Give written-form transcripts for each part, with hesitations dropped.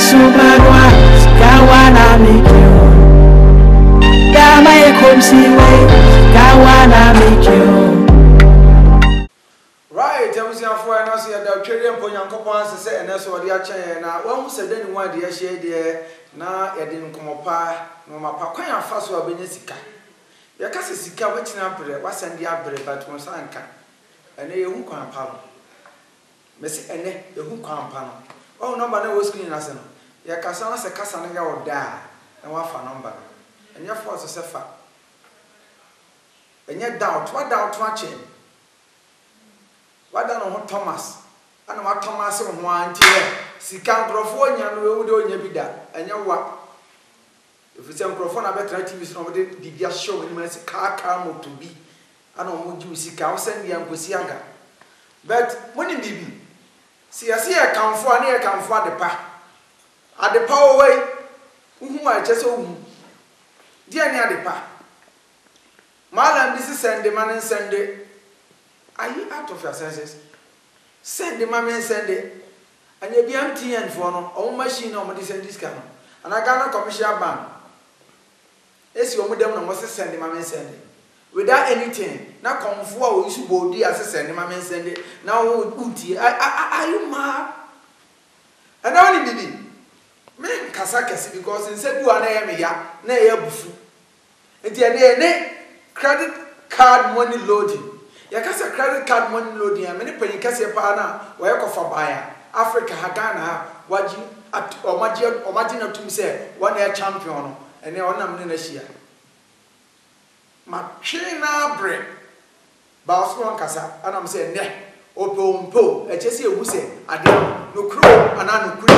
sumarwa kawana mikyo dama yekomsiwe kawana mikyo. Right, I was here for an answer that Trillium Ponyancopan said, and that's what they are saying. Now, one who said anyone, dear, she there, now, I didn't come up, no, my papa, and fast will be Nessica. Your cousin Sika, which number was and the abbey, but one sanka, and they won't come panel. Messi and the who come panel. Oh, nobody was clean as an. Your cousin was a cousin or die, and one for number, and your force is a fat. And yet, doubt, what doubt watching? What done Thomas? And what Thomas on one tear? Sika California, we do in your bida, and your what? If it's a microphone, I better TV, somebody did just show him as a car to be. I don't want you see cow send the Angusianga. But when it be, see, I see a come for near come for the pa. At the power way, whom I just own. Dear near the pa. Marlon, this is send the man and send it. Are you out of your senses? Send the mammy and send it. And you'll be empty and for no own machine on this and this canon. And I got a commercial ban. It's your madam must send the mammy and send it. Without anything, now come for you should go dear send the mammy and send it. Now, are you mad? And only baby. Men Kasakas because instead you are near me, nay, bufu. And the credit card money loading. Ya kasa credit card money loading ya many penny kase pa na wo ekofa baya Africa Ghana waji at omaji na tumi se one air champion no ene onam ne na hia ma twina bre ba so kasa anam se ne opompo echese ewu se ade no kro ana no kro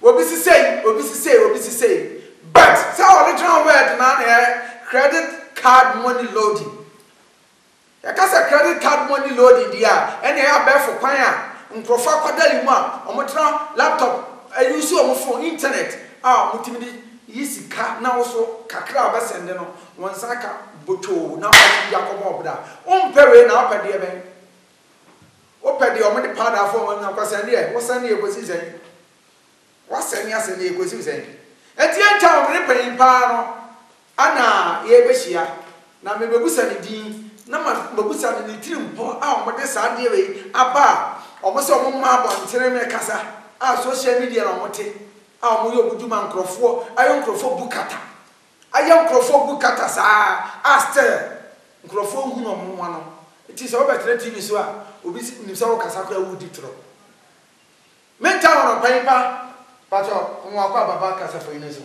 obi si say but say original word na credit card money loading. Ya kasa credit card money loading dia ene ya be for kwan a nkrofo akwadali mu a omotra laptop use omo phone internet mutimi di yisika na wo kakra ba sende no wonsaka boto na pati yakomo obda ompewe na apade e ben opede omo de pada for won akwasande e wo sande e kosi zen wasani asane e kosi zen enti enta o repen pa no ana ye behia na mebebusa ni din na mabusa ni tirimpo omode saade we aba omose omma abontere me kasa social media na omote omo yo buduma nkrofo ayo nkrofo bukata sa aster nkrofo hu no mo no it is obetre TV so a obi ni so kasa kwa wudi tro menta wono paipa pato nwa kwa baba kasa fo inezo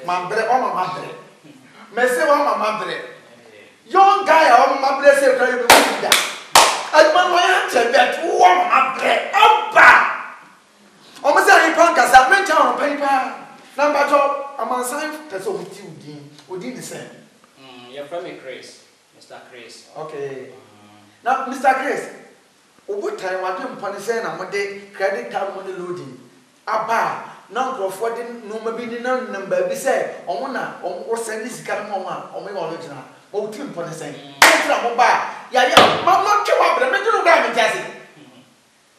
mambre o mambre mese wa mambre young guy on my blessed credit with that. I want to bet one my bread. Almost any punk as I mentioned on paper. Number two, I'm on sign that's what we did the same. You're from Chris, Mr. Chris. Okay. Now, Mr. Chris, what time I do punish and I'm credit card money loading. Abba, now for 14 no maybe no number be said, on what's this kind of one or maybe original. O tim pone sen entra mo ba ya mama twa bra me dinu ga me jase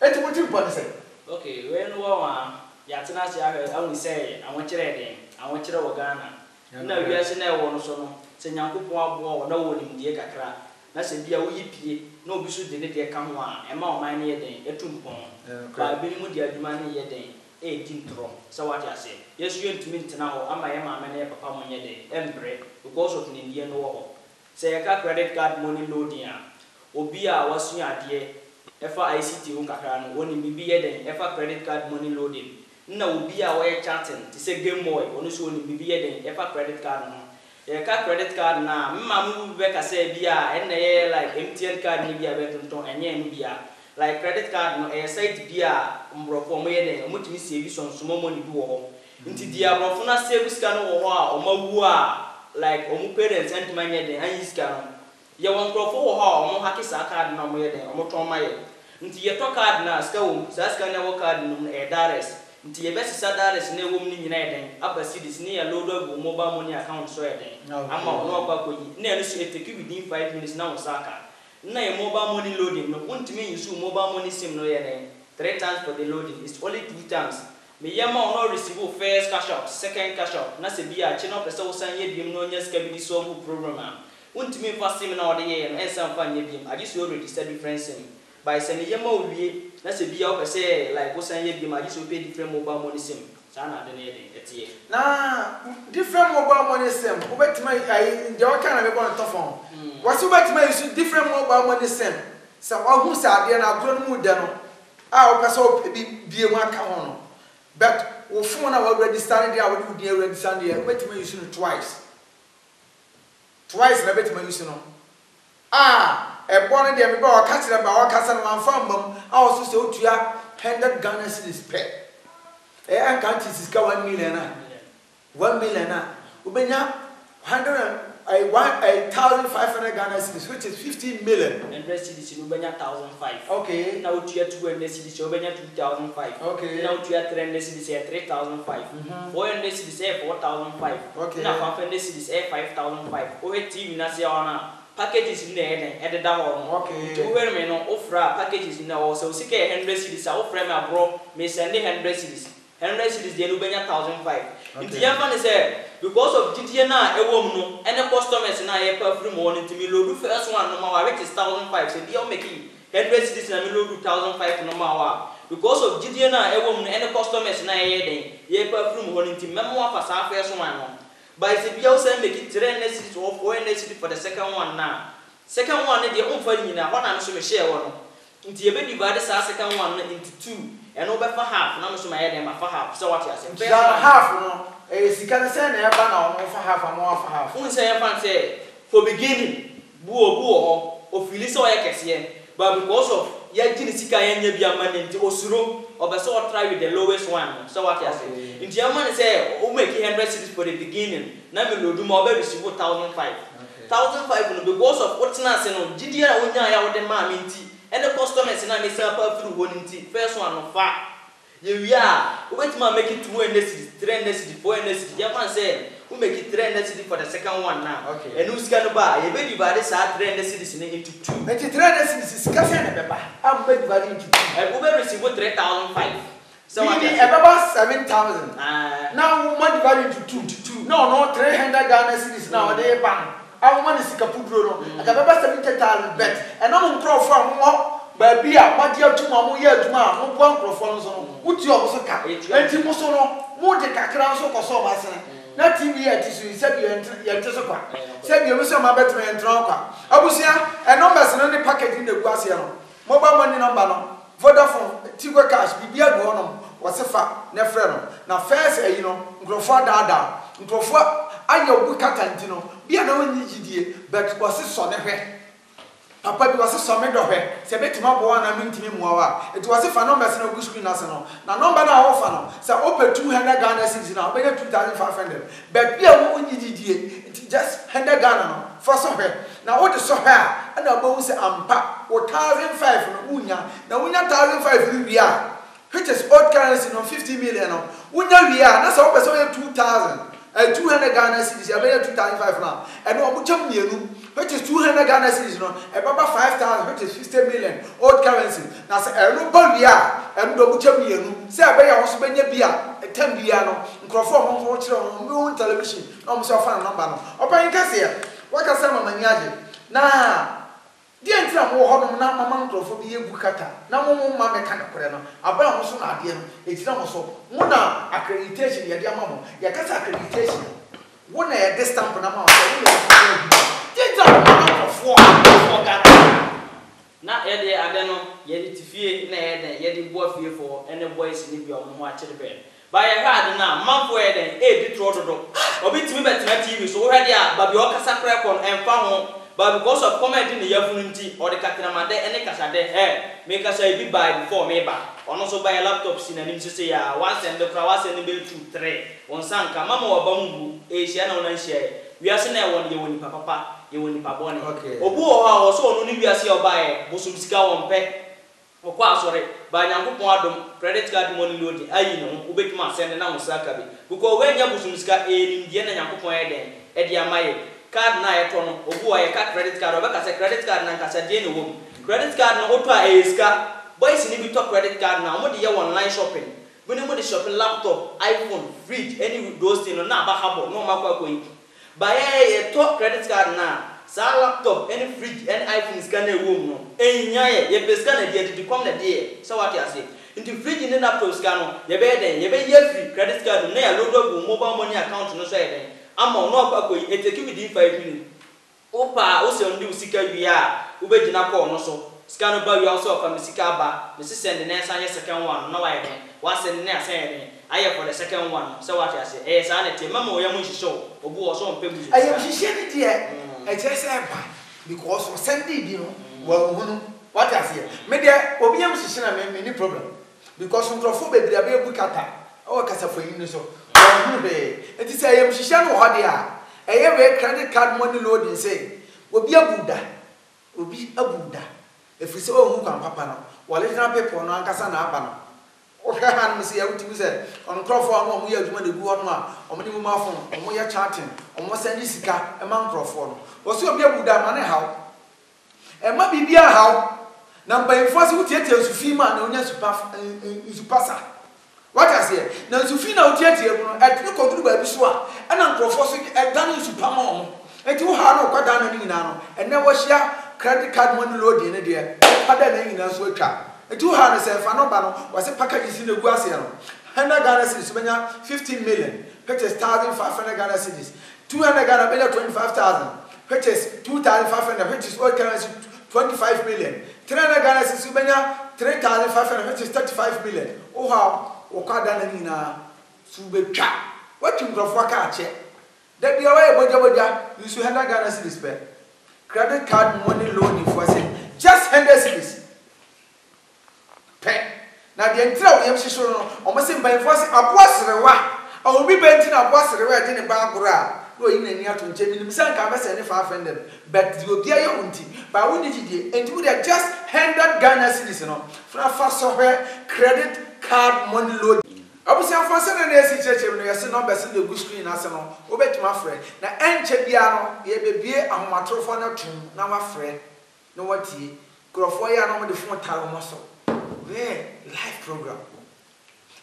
eti mo tim pone sen okay when wa ya tena se awu say awon kire den awon kire wo Ghana na wiase na e wo no so no se nyankopon abo na wo nim die kakra na se bia wo yipie na obi so de ne de ka ho a e ma o man ne ye den etum pon ba bi ni mu de aduma ne ye den e tintro so what ya say yesu yentumi ntena ho ama ye ma ne papa mo nye den embre because of ne die no wo say a credit card money loading obi a wasu ade efa ICT ho kakra no woni bibi ye den efa credit card money loading na obi a we chatting ti say game boy onu so woni bibi ye den efa credit card no ye ka credit card na mma mu be ka say bia enne ye like MTN card ni bia be tonton enye no bia like credit card no e site bia mbrofo mo ye den omotimi save sonsomo money bi wo ho nti dia brofo na save scan wo ho a omawu a like omu parents and man ye den anyiska no ye won crofo wo ha omu hakisa card na mo ye den omu ton ma ye nti ye to card na ska wo ska na wo card no e dares nti ye besisa dares na wo ni nyina ye den abasi dis ni ya load of mobile money account so ye den ama no kwa koyi na ye no so e take within 5 minutes na wo saka na ye mobile money loading no wontimi use mobile money sim no ye den 3 times for the loading. It's only 2 times. Me yama no receive first cash out, second cash out. Na se bia che no pese wo san ye biem no nya ska bi solve program. Untimi fa sim na ode ye no ensan fa nya biem. I just already register different sim. By se me yama owie na se bia wo pese like wo san ye biem I just pay different mobile money sim. Sana de ne etie. Na different mobile money sim. Obetima ai nje o kana me bon to phone. Wasi obetima use different mobile money sim. Sa wa hu sa ade na agro no mu de no. A o pese o bie mu aka ho no. But we phone na we register there we do the register there. Obetima use no twice. Twice na obetima use no. E born there me ba o ka kire ba o ka sa no amfa mbam. A o so se otua 100 Ghana cedis per. I can't see 1 million. 1 million. Ubenya 1,500 Ghana cedis, which is 15 million. And rest cedis ubenya 1,500. Okay. Now to your 200 cedis ubenya 2,500. Okay. Now to your 300 cedis 3,500. 400 cedis 4,500. Okay. Now 500 cedis 5,500. Ohe TV na se ona packages in there and the down. Okay. To where me no offer packages in there so sike 100 cedis offer me abro me send 100 cedis. 100 cedis dey no benya 1,500. Nti yafa ne say because of GTN na ewom no any customers na ye perfume won nti me load first one no ma which is 1,500 say dey o make 100 cedis na me load 1,500 no ma because of GTN na ewom no any customers na ye den ye perfume won nti memo afa sa first one no by say dey o say make it 300 cedis or 400 cedis for the second one na second one dey o fa nyina ho na so me share won nti ye be divide sa second one into 2 and over for half, no so my head and my for half. So what you say? Half, no. You can send a banner for half and more for half. Who say say for beginning, boo or Phyllis or Ekasian, but because of Yajinisika and Yabiaman into Osuro, or the sort try with the lowest one. So what you say? In German say, oh, make 100 cedis for the beginning. Now we will do more baby, she 1,500. 1,500 because of what's not saying, Gidia, when I would demand minty. And the customers in a sample through one first one of fat. You are wait ma make it 200 cedis, 300 cedis, 400 cedis. Japan said we make it 300 cedis for the second one now. Okay. And who's gonna buy? You may divide this 300 cedis into 2. But 300 cedis is cash and a I'm divided into 2. And we receive 3,500. So about 7,000. Now we divide into 2. No, 300 Ghana cedis now they ban. I want to see Capudro. I have about 70,000 bet. And I'm pro from more. But be a Madia to Mamu, to Mam, one profonzo. Would you also cap? And Timosono, more the Cacranso or so, Master. Not TV at you said you enter said you miss my better and drunker. I was here, and numbers and only packet in the Guasiano. Mobile money number. Vodafone, Tigo Cash, Bibia Gonum, was a fact, Nefreno. Now, first, Groffa Dada, Groffa. I know we can't, be a no need, but was a son of her. Papa was a summer of her. Sabet Mabuan, I mean to me more. It was a phenomenon of good screen national. Now, number now offer. So open 200 Ghana cedis now, better 2,500. But be a woman, just 100 Ghana for some her. Now, what is so her? And I both say, I'm packed 1,500 from Unya. Now, 1,500 we are. Which is odd currency on 50 million. Unya we are. That's all, so 2,000. 200 Ghana cedis, I better 2,500 now. And what which is 200 Ghana cedis, about 5,000, which is 50 million old currency. Now, say, a ruble beer, and no Buchamian, say, I bear also beer, a 10 piano, and Crawford watch on television, almost a fan number. Open Cassia, what can some of my now? Dear Tram, or now, Mamma for the Bukata. Now, Mamma Canacreno, about also not dear. It's not so. Mona accreditation, your dear mamma, your cast accreditation. One a distant amount. Now, Eddie, I don't know, yet fear, yet boy fear for any boys in your watch the bed. By a hard now, Mount Wed and 8 Trotto. Or be to me better TV, so already are Babioka Sacracon and found. But because of comment in the Yafunti or the Catamade and the Casade, make us a bit by before me back. Or also buy a laptop in an say, once and the Krawas and the bill 2 3. On Sanka, Mamma or Bambu, Asian on share. We are saying I want you win Papa, you win Paboni. Okay. Obu or so only we are see or buy Bosumska on pet. Or quite sorry, by Nampum credit card money loading. I know, Ubekma send an Amusakabi. Because when Yabusumska in Indiana Yampum Eddie card na eto obu a card credit card obeka say credit card na nkasa die ne wom credit card no oto a eska boys ni bi to credit card na mo de ye online shopping when mo de shopping laptop iPhone fridge any those things na ba habo no ma kwa yi ba ye to credit card na sa laptop any fridge any iPhone scan e wom no enya ye be scan na de come na de so what you say into fridge ni laptop scan no ye be den ye be ye free credit card na ya load up mobile money account no so ye den ama no kwa yi e take within 5 minutes opa o se ndi usika wi a wo be gina call no so scan ba wi also of sika ba me se send na san ye second one no wa ye den wa send na san ye den aye for the second one so what you say eh sa na te mama o ya mo shisho obu o so mpe buzu I am shishe ni de e je say ba because we send di no wa hunu what you say me de obi am shishe na me ni problem because nkrofo be bia be bukata o kasa fo yin so wa hunu be enti say am shishe no ho de a eye we credit card money loading say obi abuda efise o hu kan papa no wale na people no ankasa na aba no o hwe han mse ya wuti mse on crofo no mo ya adwuma de gu ho no a o mo ni mo mafon o mo ya chatting o mo send sika e man crofo no wo so obi abuda ma ne haw e ma bibia haw na mba enforce wuti etia sufi ma na onya supasa what I say na sufi na wuti etia no e tinu koduru ba bi so a na crofo so e dan supama o enti wo ha no kwada na ni nyina no enne wo hia credit card money loading ne de kwada na nyina so atwa enti wo ha no se fa no ba no wo se package si na gu ase no 100 Ghana cedis benya 15 million purchase 1500 Ghana cedis 200 Ghana benya 25000 purchase 2500 which is all currency 25 million 300 Ghana cedis benya 3500 which is 35 million wo ha wo kwada na nyina su betwa watum grofo ka ache that be away boja you should 100 Ghana cedis per credit card money loan for say just 100 cedis per na de entra we yam hyehyɛ no o mo se mban for say aboaserewa o bi benti na aboaserewa de ne ba agora no yi na ni ato nche minim san ka be se ne 500 but the obi aye unti ba we need die enti we just 100 Ghana cedis no fa so credit card money loan abusia fa se na esi cheche no yesi numbers na gu screen ase no obetuma frɛ na enche bia no ye bebie ahomatrofo na tum na wa frɛ no watie krofo ya no mo de fon taro mo so live program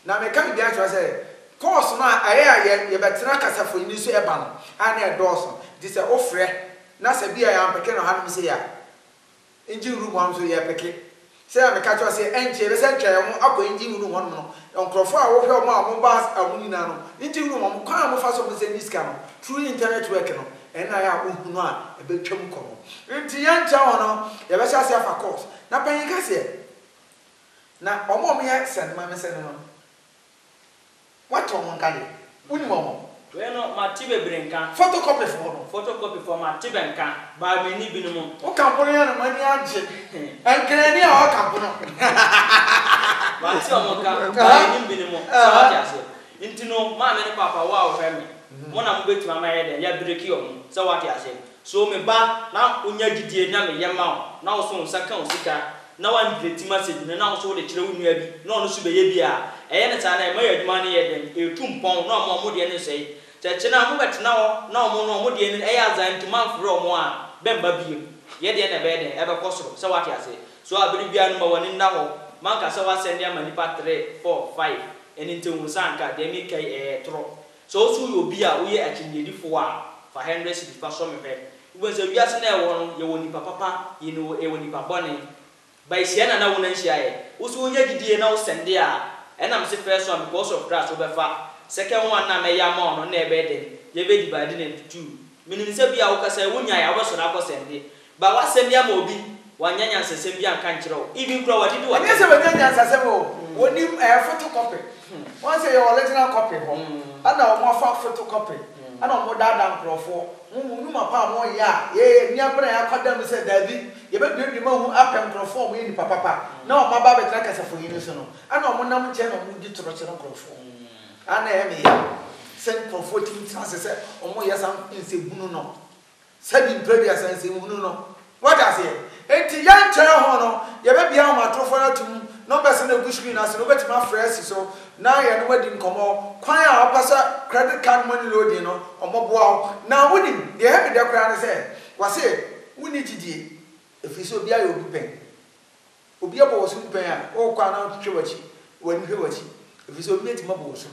na me kan bia twa se course na aye ye betena kasafo ni so eba no ana edoso di se o frɛ na se bia ya mpeke no hanom se ya engine room am so ye peke se ya me ka twa se enche be se twa mo akọ engine room hono no onkrofo a wo hwe mo a mo ba amuni na no engine room mo kwa mo fa so mo se niska no through internet work no ena ya ohunu a e betwam komo nti ya ncha hono ye be sha se afa course na panyin ka se na omo me send ma me send no what on kan uni mo we no ma tibe brenka photocopy for ma tibe nka ba me ni binu o kan pono ya no mani age enkere ni a o kan pono ma ti o mo ka ba ni binu so what ya say intino ma me ni papa wa o fe me mo na mo betima ma ye den ya breki o mo so what ya say so me ba na onya gidie na me ye ma na o so nsa kan o sika na wan breti message na o so de kire wo nua bi na ono so be ye bia eye ne ta na e ma ya adwuma ne ye den e tumpon na mo de ne sei cheche na mo betena ho na mo de ne e ya zan tuma fro mo a bemba bie ye de na be den e be kosoro so what ya say so abiri bia no ma woni na ho man ka so wa send ya manipa 3 4 5 eni ntewu sanka de mi kai tro so so yo bia wo ye akyendedifo a fa 100 cedi fa so me be wo se wiase na e wo no ye woni papa ye no e woni papa bone by siana na wona nhia ye wo so nya gidie na wo sende a enam se first one because of grass wo be fa second one na me ya ma no na e be den ye be divide na two minim se bia wo kasa wo nya ya wo so na ko sende ba wa sende ama obi wanyanya nsesem bia nka nkyerɛw even kro wadidi wa nyese wanyanya nsesem o woni photocopy won say your original copy ho ana o mo fa photocopy ana o mo dada nkrofo mu ma pa mo ya ye ni abra ya kwada mi se dabi ye be bi ma hu apem nkrofo mo ye ni papa na o ma ba be tra kasa fo yin so no ana o mo nam nche na mo di toro chere nkrofo ana e me ya sen nkrofo ti transe se o mo ya sam nse bunu no sabi previous nse bunu no what I say enti ya nche ho no ye be bia ho atrofo na tum numbers na gu screen as no betima fresh so na ye no wadi nkomo kwan a opasa credit card money loading no omoboa na woni de he be de kra na say wase woni gidie efiso bia ye obi pen obi abo so pen a o kwa na twetwe wachi wani hwe wachi if so obi etima bo so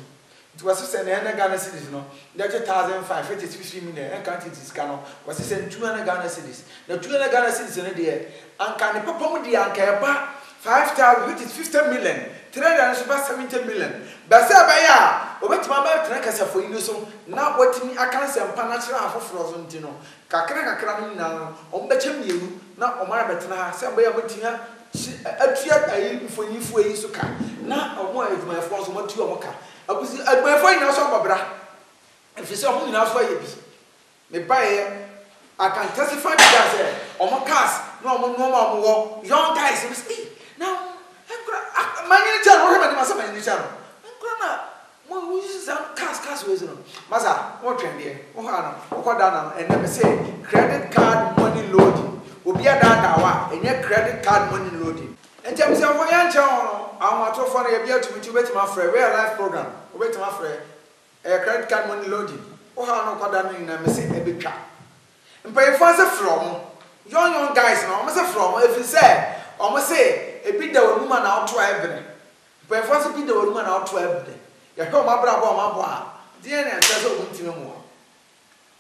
it was say na Ghana cedis no that 1,500 it is 50 million and can't it is cano was say 200 Ghana cedis na 200 Ghana cedis no dey anka ne papa mu dey anka e ba 5,000 which is 50 million 370 million but say ba ya obetima ba tena kasa fo ino so na watimi aka sempa na kira afoforo so ntino kakra no na o mbeche mienu na o mara betena ha say ba ya motia atua ayi mfonyifu eyi so ka na o mo adwuma fo so motua mo ka abusi adwuma ina so babra if say o ina so ye bi me bae I can testify to that say o mo cars no mo no mo wo young guys we say now many channel o remember say many channel na mo use some cars we no masa what trend here o ha no o koda na and them say credit card money loading obi ada wa enye credit card money loading and them say wo yan che on awon atofo na ye bia tumiti betima frɛ real life program obetima frɛ credit card money loading o ha no koda no na me say e betwa mpay for say from young guys na o say from if you say o say e bi da wonuma na auto ebene mpay for say bi da wonuma na auto ebene ya hwe o mabra bo o mabo a die na ntse so wuntime mo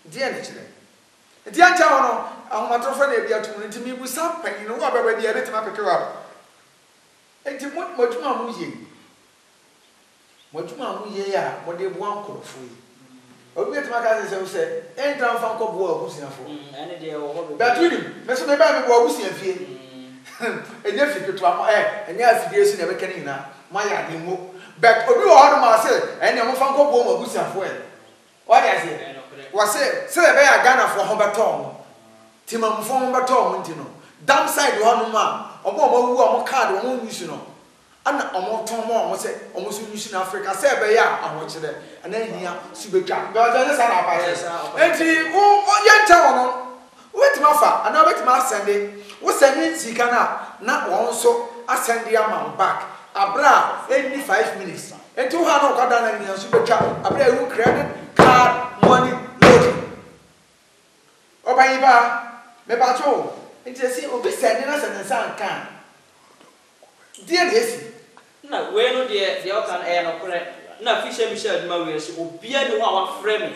die na kire die ancha wono ahomatrofo na bia tum ntimi bu sa pan no wa baba bia retima pekewa enti moduma mu ye ya mode bu ankorofo yi obi etima ka se entra mfa nko bu abusiafo ene de wo ho but winim me so me ba me bu abusiafie enye fiketo am enye afidie su na be kan ina ma ya de mo but obi wo ho ma se ene mo fa nko bu mo abusiafo what I say was say be ya Ghana for ho beton timamfo ho beton ntino dam side ho no ma omo wu omo card omo use no ana omo ton mo say omo so use na Africa say be ya aho kire ana hia su betwa be o say na pa enti o yenta wono wetima fa ana wetima sende wo sende sika na won so asende am back abra any 5 minutes enti wo ha no kwada na hia su betwa abra you credit card money loading obayiba me ba cho enti say obi sende na sende san kan die na esi na we no de o kan no kore na fisher Michel Duma we say obi a de ho a wa frame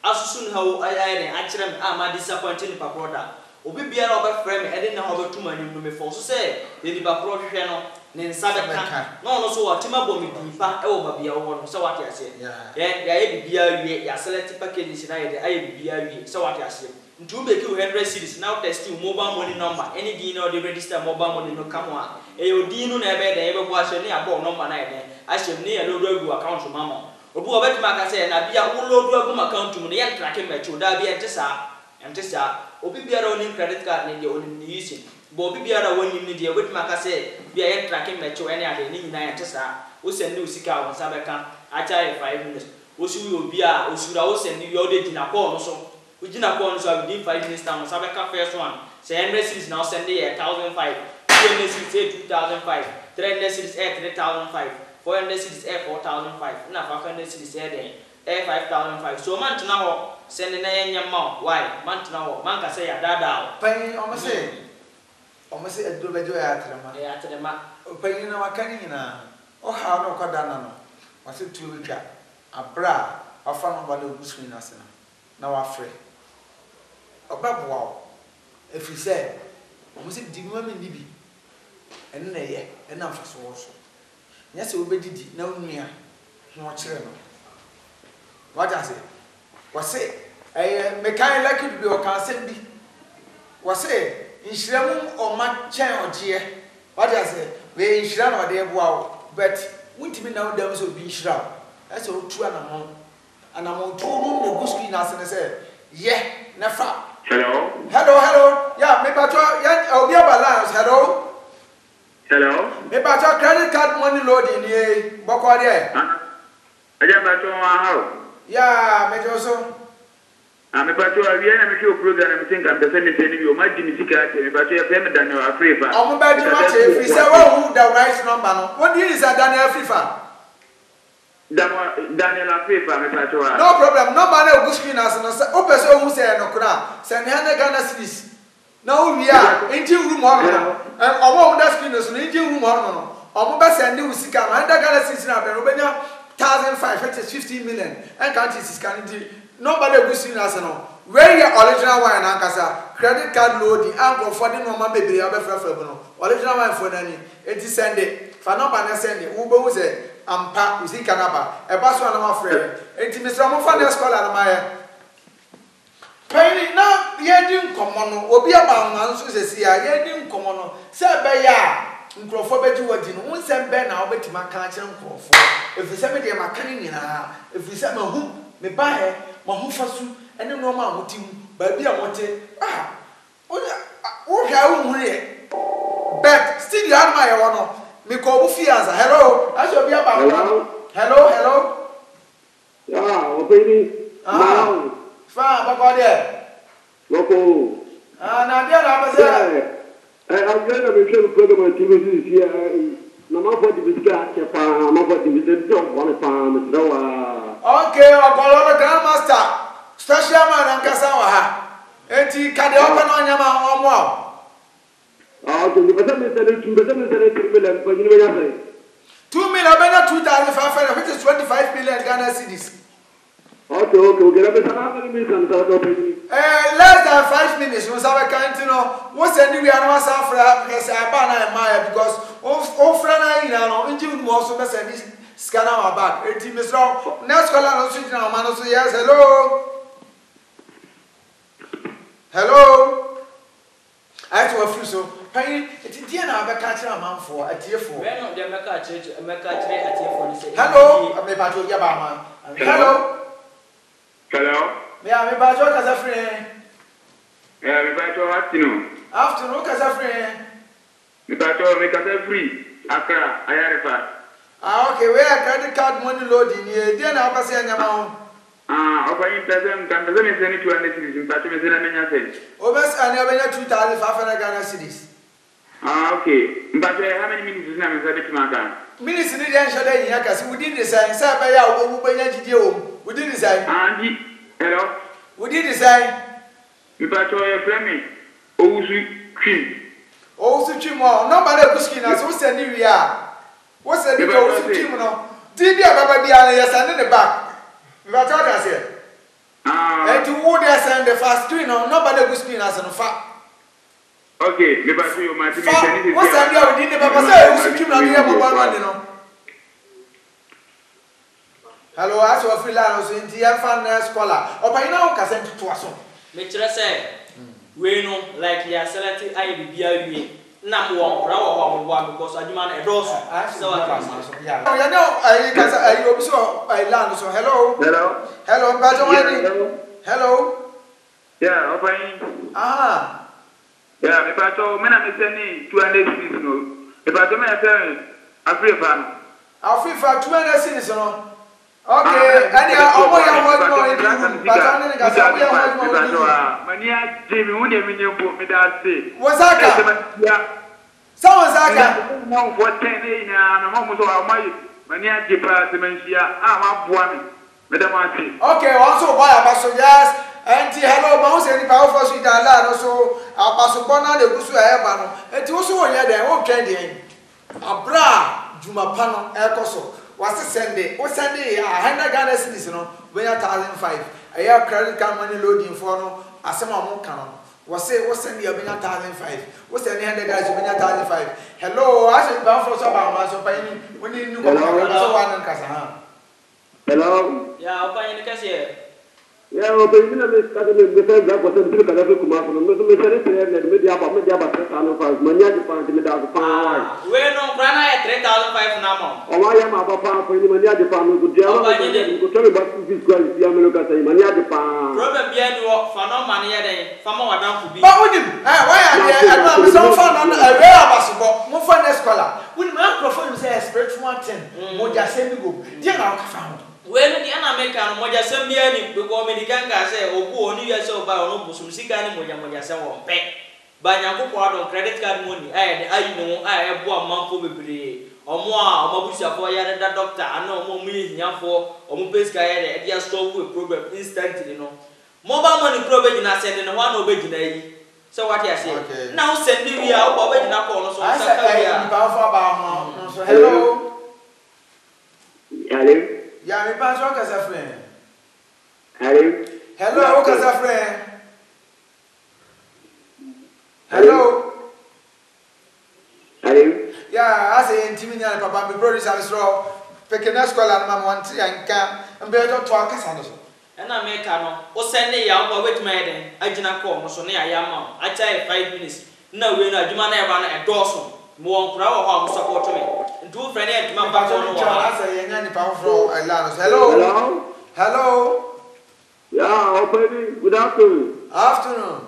asusun ha wo ayi a kire me ma disappointing pa brother obi bia na oba frame e de na ho betum anyum no me for so say de ni ba pro hwehwe no ne nsa be ka no so wa tima bom dipa e wo ba bia wo no so wa te ase ya e bibia wie ya select package na ye de ayi bibia wie so wa te ase ntu be ki 100 series now test you mobile money number any din no de register mobile money no come on e odin no na e be de e be bo ahye ne abo number na ye de ahye ne ye load agu account mama obu obetima ka say na bia wo load agu account mu ne ye track me da bia ntesa obi biara oni credit card ne de oni use bo obi biara woni ni de obetima ka say bia ye track me ene ade ni nyina ntesa wo send usika wo sabeka acha 5 minutes wo su obi a osura wo send you all dey na call no so ujina kwa nso within 5 minutes time sabeka first one say 100 series now send you 1,500 200 series 2,500 300 series 3,500 400 series 4,500 na 500 series 5,500 so man tuna ho send na yenya ma why man tuna ho man ka say ya dada pai o me say edro bejo ya atrema pai na wakani na o ha no kwada na no wase tu wetwa abra afa no ba na ogusu na sena na wa frɛ obabwo if you say o say di mama ni bi ene na ye ene amfaso wo so nya se obedidi na onua ho kire no what I say was me kan like to be o kan sem bi was inhiramu o ma chen oje what I say we inhira na ode eboa wo but wuntimi na odam so bi inhira ase o tu anamo to no no guski na se say ye na fa hello yeah me ba to ya obi balance hello me ba to credit card money loading ni boko there aja ba to how yeah me jo so me ba to awie na me show program me think am the same thing bi o ma di mi sika te me ba to ya pay me Daniel Afrifa o mo ba di ma che fi say who the right number no what do you say Daniel Afrifa Daniel Afrifa me ba to no problem number na go screen as no o person who say no kura say 100 Ghana cedis Now we are engine room on and all that screen is an engine room on. Almost and new Sika, and that galaxy now, and Robenia 1,550 million, and countries is candy. Nobody will see us no. Where your original wine, Ankasa, credit card loading, uncle for the normal baby, original wine for Nanny, 80 Sunday, Fanopana Sunday, Uber was a Ampa, Uzi Canapa, a bus one of my friend, 80 Mr. Mofana Scholar, Maya. Penny now, ye didn't come on, or be about Mansus, ye didn't come on, say by ya. Microphone what you won't send Ben now, but my catch and for. If you send me my canning in her, if you send my whom, me buy my whom for soup, and no man with you, but be a motive. Ah, what I won't read. But still, you are my honor. Me call Fiaza. Hello, I shall be about hello. Yeah, baby. Ah, fine, but there. Loco. Now, dear, I'm going to show the program on TV here. No matter the biscuit, no matter the biscuit, don't want to farm. Okay, I'll call the grandmaster. Special man and Casawa. Eti can you open on your mouth or more? Okay, but I'm saying 2 million, but you know what I say. 2 million, 2,500, which is 25 million Ghana cedis. Okay, how many minutes? Less than 5 minutes. We have a canteen. What's the new animal Africa? Because all friend, engine was so messy. Scan our back. 18 minutes long. Next caller, yes, hello. I to a few so. Penny, it's Diana, I catch a man for a tier 4. Hello, I'm about to Yabama. Hello. Hello? Me a me bajo casa friend. Yeah, me bajo afternoon. Afternoon casa friend. Me bajo me casa free. Accra, Ayarifa. Ah, okay, where credit card money loading here. Then I pass any amount. Ah, over in person, can person is any 200 cities in Pacho Messina say. Overs and over 2,500 Ghana cedis. Ah, okay. But how many minutes is now in Maka? Minutes in the answer in Yakas. We did design, sir, by our Uber. We did design. Andy, hello? We did design. Me Pacho, your friend, Osu Cream. Osu Chimo, nobody could skin us. What's the new year? What's the new Osu Chimo? Did you ever be on your son in the back? That's what I said. And to who they send the fast screen on, nobody could skin us on fat. Okay, me Pacho, you might be. What's the new? We did never say Osu Chimo, you have one. Hello, I saw a freelance in the Fan Scholar. Or by now, Cassette to us. Mr. say, we know like you are selecting IBBA. Number one, because I demand a dose. So I know I also I land. So hello, Bajo. Hello. Yeah, open. Ah. Yeah, me Pacho, men are sending 200 cities. No, if I don't say, I'm free fan. I'll free for 200 cities. Okay, and you are more in the but only the Mania Jimmy, who never knew me that day. Was that? Yeah. Someone's like, no, for 10 days, and I'm almost all my Mania Jipa, Dementia, I'm one. Madame. Okay, also why I so yes, and hello, Mouse and power for sweet and also I'll pass upon the Gusu Airban, and also when you're there, okay, a bra, Jumapano, Ercoso. What's the Sunday? What's Sunday? 100 Ghana cedis, when you're 1,500. I have credit card money loading for no, as some more canon. What's Sunday? I've been 1,500. What's the 100 guys when you're 1,500? Hello, I should bound for some hours of paying when you knew one in Casa. Hello? Yeah, I'll find in the cashier. Yeah, but you know, Miss Catholic, the first that was a little bit of a commercial. Mr. Media, but Media, but Mania, the party without the power. We're no grana at 3,500 now. Oh, I am about power for the Mania, the farm could tell me about this girl, the America, Mania, the farm. Robert Bian walk for no money a day, for more down to be. But with him, why are you so fun on a rare basketball? More fun scholar. When my microphone says spiritual thing, more just say me go. Dear, I found. When the American Moja Sambiani, because Medican say, or go on years old by no Busumsika, Moja Sam, pay. By Yanko on credit card money, I know I have 1 month probably, or more, or Mabusha for that doctor, I know more million for, or Mupeska at the Astro program instantly, Mobile money program in a sending one obey. So what you say? Now send me out over the call. So I said, hello. Hello. Yeah, me pass work as a friend. Hello. Hello, work as a friend. Hello. Hello. Yeah, I say intimidate papa me produce and straw. Pekena school and mama want and camp and be able to talk as I and I make no. O send me out with maiden. I did not call so near Yama. I tell 5 minutes. No, we're not. You man a Dawson. More crowd home support to me. And 2 friends and my back on. I say, any powerful Atlantis. Hello. Hello. Hello. Yeah, open. Good afternoon. Afternoon.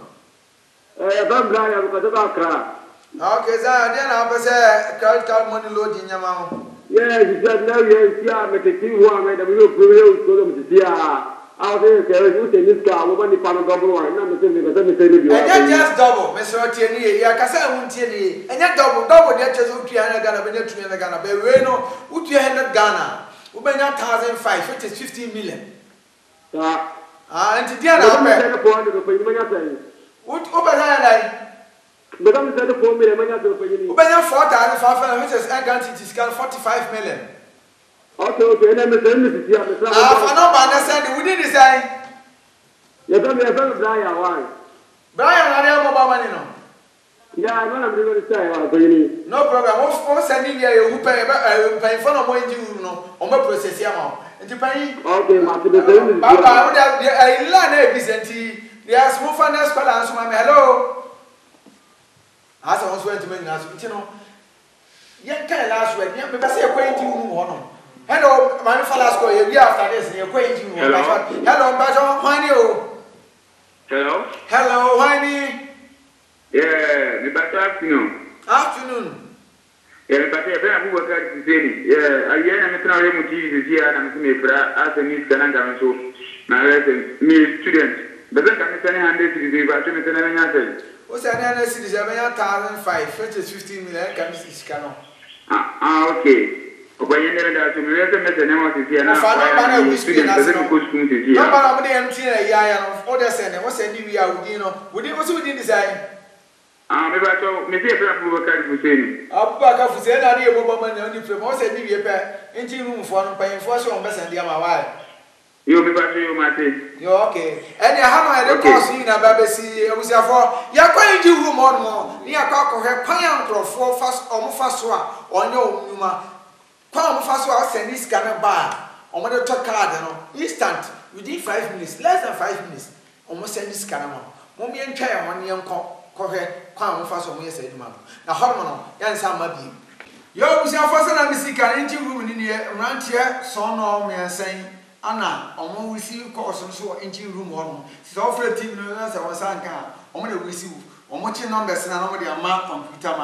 I'm Brian because of Accra. Okay, so then I'll say, credit money load in your mouth. Yes, he said, now you're here, I'm a team one, and we will go to the I'll say, you say this car, woman, the panel double one, and I'm saying, and just double, Mr. Tierney, I can say, I won't tell you, and yet double, the chest of Triana Ghana, but not Triana Ghana, but we know, would you have Ghana? We been 1,005, which is 15 million. And Tiana, what over there? But I'm saying 4 million, Ubenya 4,500, which is against 45 million. Okay, and I'm saying, I know, but I said, we did design. You're going to be a very Brian. Brian, I am mobile money. No, yeah, I'm going to say, no problem. What's sending you who pay for no more you know, on my process here. And you pay. Okay, Martin, the same. Papa, I learn a Vicente. They are small finance balance. Hello. As I was going to make you know, young kind last week, maybe I say acquainting you. Hello, my fellow school, you after this, you're acquainting you. Hello, Bajo, Honey. Hello? Hello, Honey. Yeah, the better afternoon. Afternoon. Yeah, but I very good work to say. Yeah, I am a travel TV here and I'm going to ask a Miss Cananga so my me student. But then I'm sending 100 to the bathroom. What's another city? 1,005, which is 15 million. Can you see Cano? Okay. When you never to me, there's a message now to see another student doesn't go school to see. No, but I'm the empty a year of other sending. What's a new year? You know, would you also within design? Maybe I told Mr. Abubakar Hussein. Abubakar Hussein, I did a woman only from what's a new year into room for paying for some best and my wife. You'll be back to you, Martin. You're okay. And you have my course in a BBC. I was therefore, you're going to room on more. Near cock of her pine for fast or Mufaswa or no Numa. Palm Faswa send this kind of bar on what talk card instant within 5 minutes, less than 5 minutes. Almost send this kind of mommy and chair 1 young cocker, Palm Faswa, we said, Mam. Now, Hormone, young Samabi. You always have first and music and interview in the around here, son or me and saying. Anna, on we see course and so into room one. So offer a team as I was saying, on the receive, on watching numbers and on the amount computer,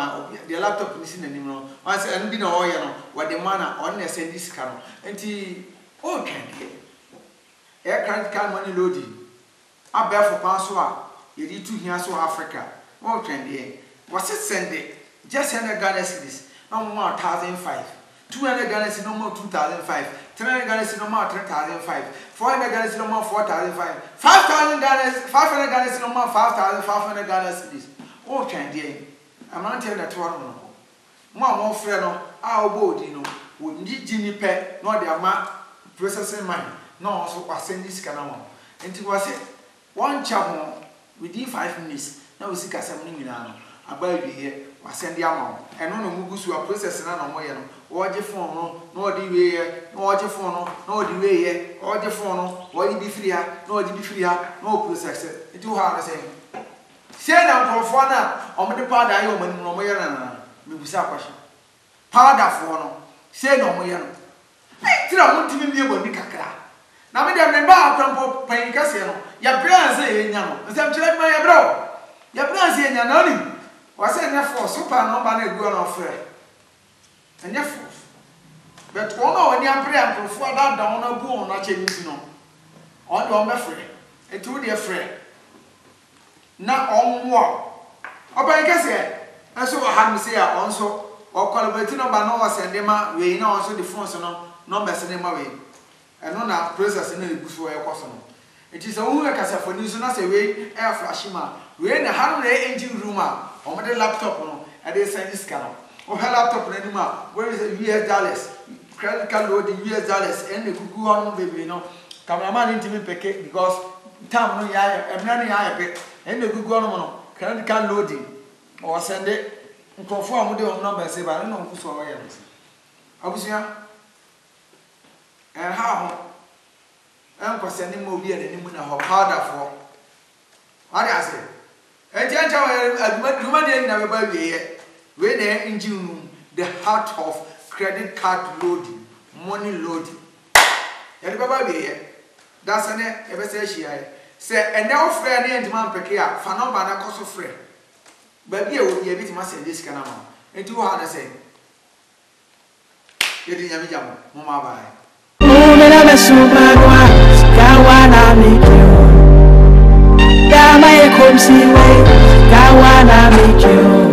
the laptop is in the name. Once and be no oil, what the manner on the send this car. And tea, oh, candy. Air can't money loading. I bear for Pansoa, you did 2 years to Africa. Oh, candy. Was it send it? Just send a Ghana cities, no more 1,005. 200 Ghana no more 2,005. 300 Ghana no more 3,005. 400 Ghana no more 4,005. 5,000 Ghana, 500 Ghana no more 5,500 Ghana cities. Oh, candy. I'm not telling that one. More friend, our body, would need Jimmy Pet, nor the amount processing money, no, also was send this canal. And it was it 1 chapel within 5 minutes. Now we see Casamini Milano. I buy you here, was send the amount. And no Mugus who are processing on my own. Or the phone, no the way, no the phone, no the way, or the phone, or the be free, no the be free, no processor. It too hard to say. Say now for fun, on the part I owe when no more than me was a question. Powder for say no more. I tell I want to be able to cacra. Now, me them bar crumple paying casino. Your brains say, no, as I'm telling my bro. Your brains say, no, was it enough for super nobody going off fair? And therefore, but one when you are praying before that down a bone, not changing on your method, a 2 dear friend. Not on war. Or by guess, I saw a hand say also, or collaborating on Banoas and Dema, we know also the phones no messing them away. And on our process in the bush where possible. It is only like as a for news, not a way, air flashima, we na ha no engine room a o de laptop no e dey send scan no o ha laptop na nim a where is US dollars credit card load US dollars and the gugu on baby no cameraman intimi peke because time no ya emna no ya pe and the gugu on no credit card loading or send it microphone am de on number say ba no nkuso o ya abusia ha ho en ko send mo bi e ni mu na ho powder for what I say e duma de na be ba we na engine room the heart of credit card loading money loading e ba ba that's an e be say hia say e na ofre na entima mpeke a fa number na koso frɛ ba bi e wo bi e bitima send this kana ma enti wo ha na say ye di nyame jamo mo ma ba Mumena besumagwa kawana mikyo Dama yekomsiwe kawana mikyo